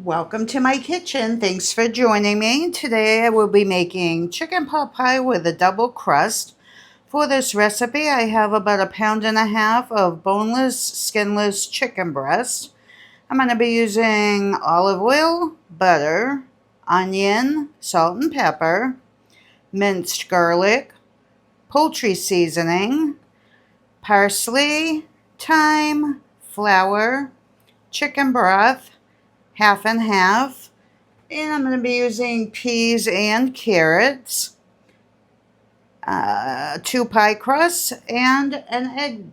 Welcome to my kitchen. Thanks for joining me. Today I will be making chicken pot pie with a double crust. For this recipe I have about 1.5 pounds of boneless, skinless chicken breast. I'm going to be using olive oil, butter, onion, salt and pepper, minced garlic, poultry seasoning, parsley, thyme, flour, chicken broth, half and half. And I'm going to be using peas and carrots, 2 pie crusts, and an egg.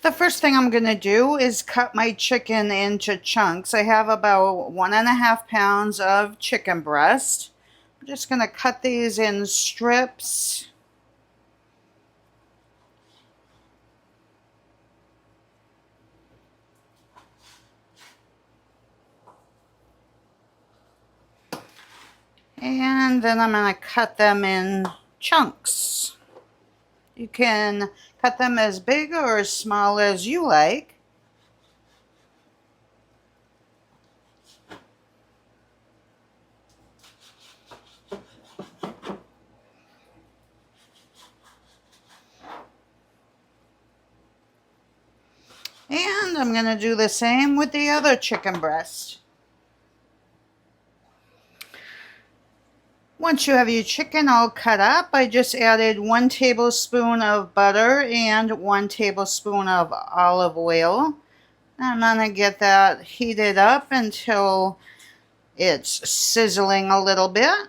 The first thing I'm going to do is cut my chicken into chunks. I have about 1.5 pounds of chicken breast. I'm just going to cut these in strips. And then I'm going to cut them in chunks. You can cut them as big or as small as you like. And I'm going to do the same with the other chicken breast. Once you have your chicken all cut up, I just added 1 tablespoon of butter and 1 tablespoon of olive oil. I'm going to get that heated up until it's sizzling a little bit.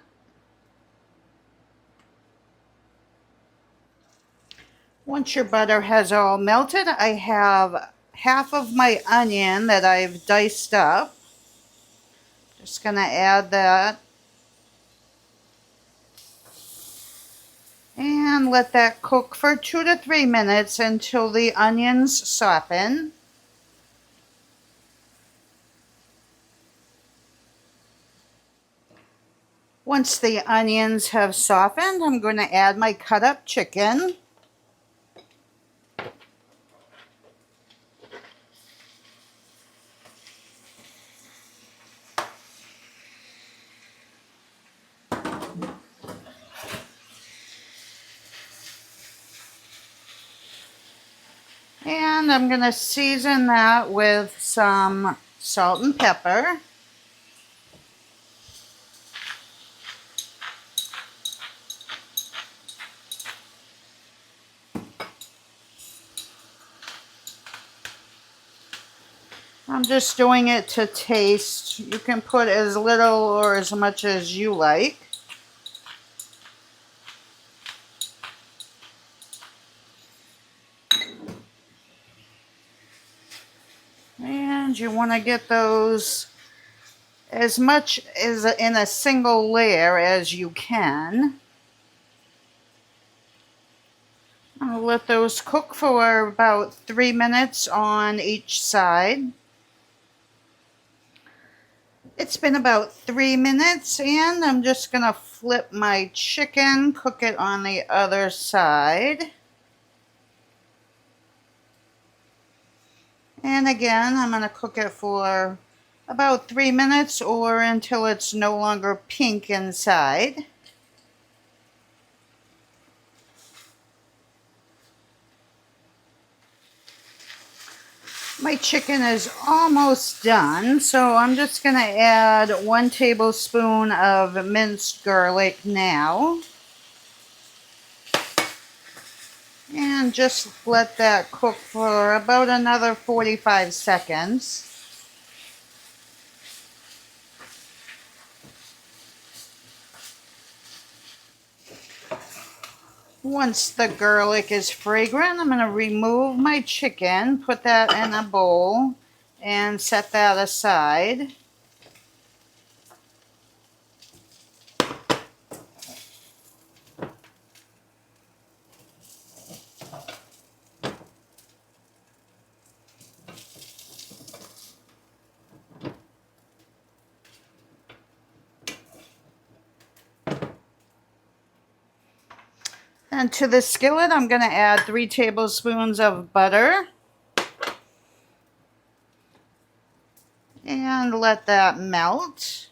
Once your butter has all melted, I have half of my onion that I've diced up. Just going to add that. And let that cook for 2 to 3 minutes until the onions soften. Once the onions have softened, I'm going to add my cut up chicken. And I'm going to season that with some salt and pepper. I'm just doing it to taste. You can put as little or as much as you like. And you want to get those as much as in a single layer as you can. I'll let those cook for about 3 minutes on each side. It's been about 3 minutes and I'm just going to flip my chicken, cook it on the other side. And again, I'm going to cook it for about 3 minutes or until it's no longer pink inside. My chicken is almost done, so I'm just going to add 1 tablespoon of minced garlic now. And just let that cook for about another 45 seconds. Once the garlic is fragrant, I'm going to remove my chicken, put that in a bowl, and set that aside. And to the skillet, I'm going to add 3 tablespoons of butter. and let that melt.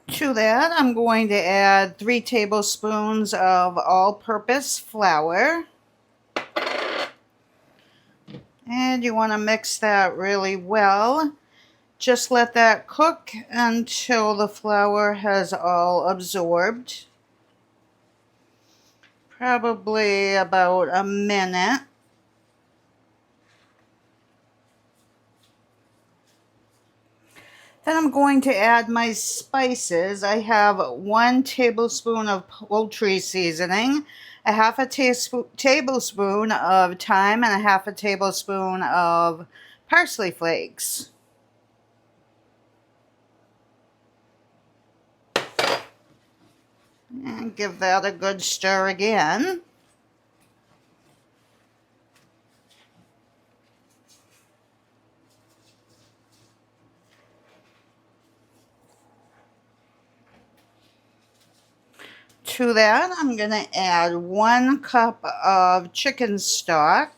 To that, I'm going to add 3 tablespoons of all-purpose flour. And you want to mix that really well. Just let that cook until the flour has all absorbed. Probably about a minute. Then I'm going to add my spices. I have 1 tablespoon of poultry seasoning, a half a tablespoon of thyme, and a half a tablespoon of parsley flakes. And give that a good stir again. To that, I'm going to add 1 cup of chicken stock.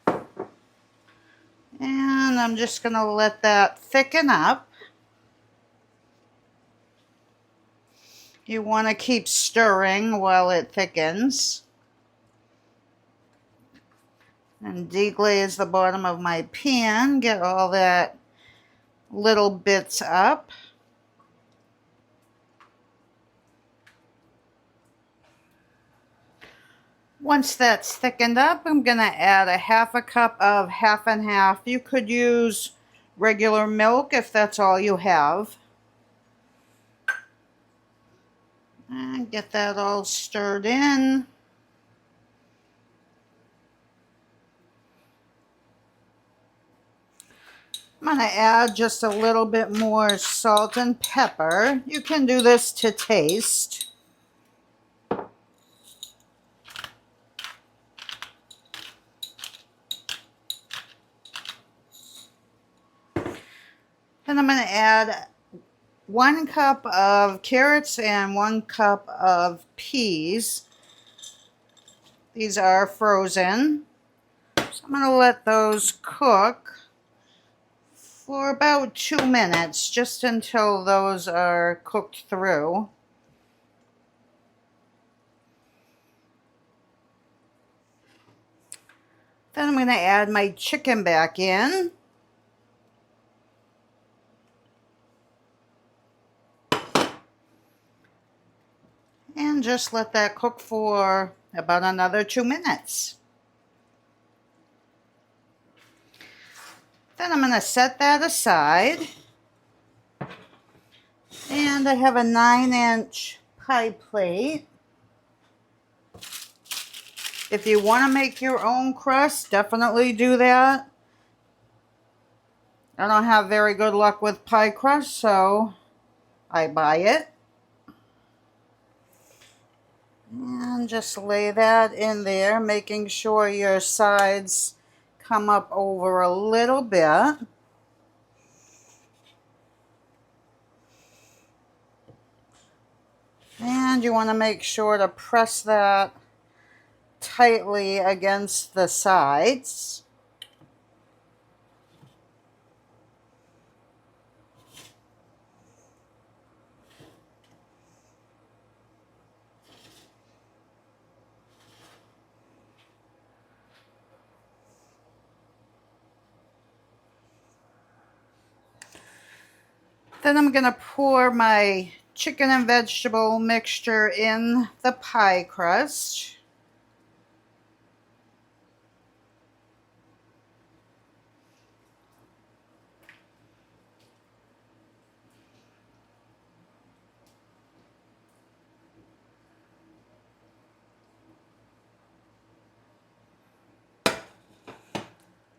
And I'm just going to let that thicken up. You want to keep stirring while it thickens. And deglaze the bottom of my pan, get all that little bits up. Once that's thickened up, I'm going to add a half a cup of half and half. You could use regular milk if that's all you have. And get that all stirred in. I'm going to add just a little bit more salt and pepper. You can do this to taste. Then I'm going to add 1 cup of carrots and 1 cup of peas. These are frozen. So I'm going to let those cook for about 2 minutes, just until those are cooked through. Then I'm going to add my chicken back in. And just let that cook for about another 2 minutes. Then I'm going to set that aside. And I have a 9-inch pie plate. If you want to make your own crust, definitely do that. I don't have very good luck with pie crust, so I buy it. And just lay that in there, making sure your sides come up over a little bit. And you want to make sure to press that tightly against the sides. Then I'm going to pour my chicken and vegetable mixture in the pie crust.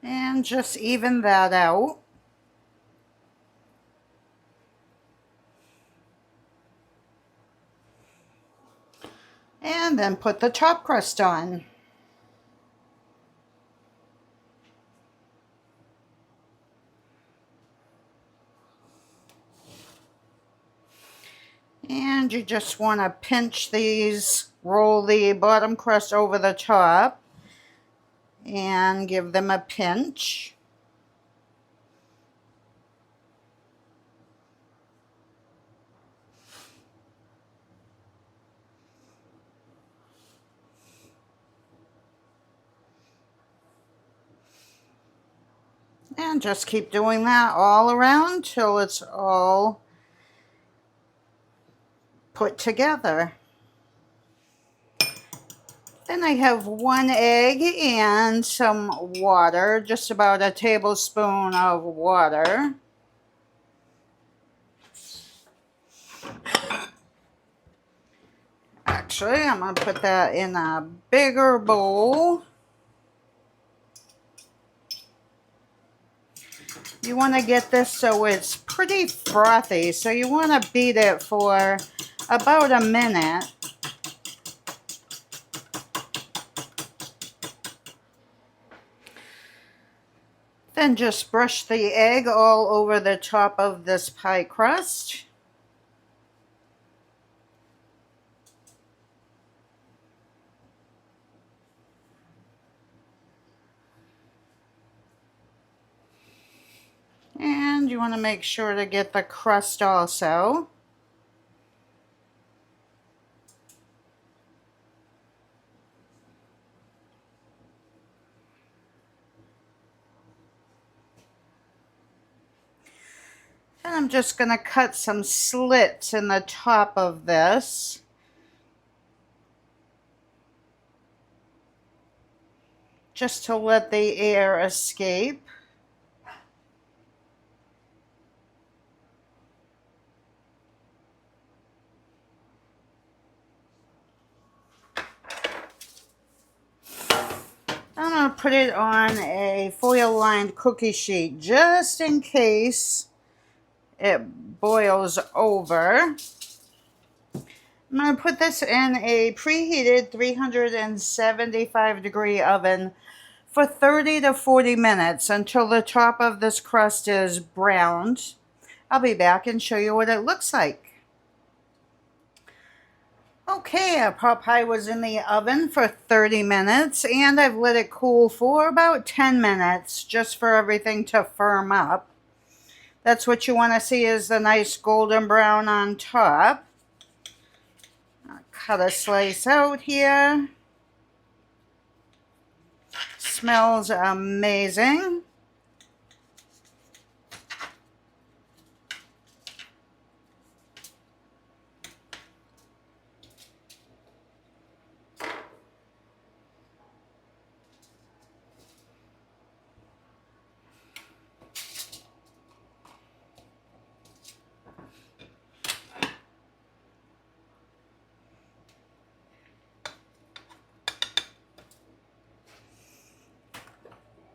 And just even that out. And then put the top crust on. And you just want to pinch these, roll the bottom crust over the top, and give them a pinch. And just keep doing that all around till it's all put together. Then I have 1 egg and some water, just about a tablespoon of water. Actually, I'm going to put that in a bigger bowl. You want to get this so it's pretty frothy, so you want to beat it for about a minute. Then just brush the egg all over the top of this pie crust. And you want to make sure to get the crust also. And I'm just going to cut some slits in the top of this. Just to let the air escape. I'm going to put it on a foil-lined cookie sheet just in case it boils over. I'm going to put this in a preheated 375-degree oven for 30 to 40 minutes until the top of this crust is browned. I'll be back and show you what it looks like. Okay, our pot pie was in the oven for 30 minutes and I've let it cool for about 10 minutes just for everything to firm up. That's what you want to see, is the nice golden brown on top. I'll cut a slice out here. Smells amazing.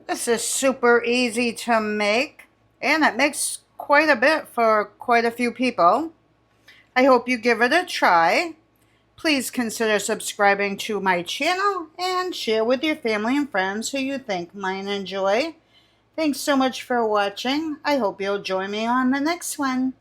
This is super easy to make, and it makes quite a bit for quite a few people. I hope you give it a try. Please consider subscribing to my channel and share with your family and friends who you think might enjoy. Thanks so much for watching. I hope you'll join me on the next one.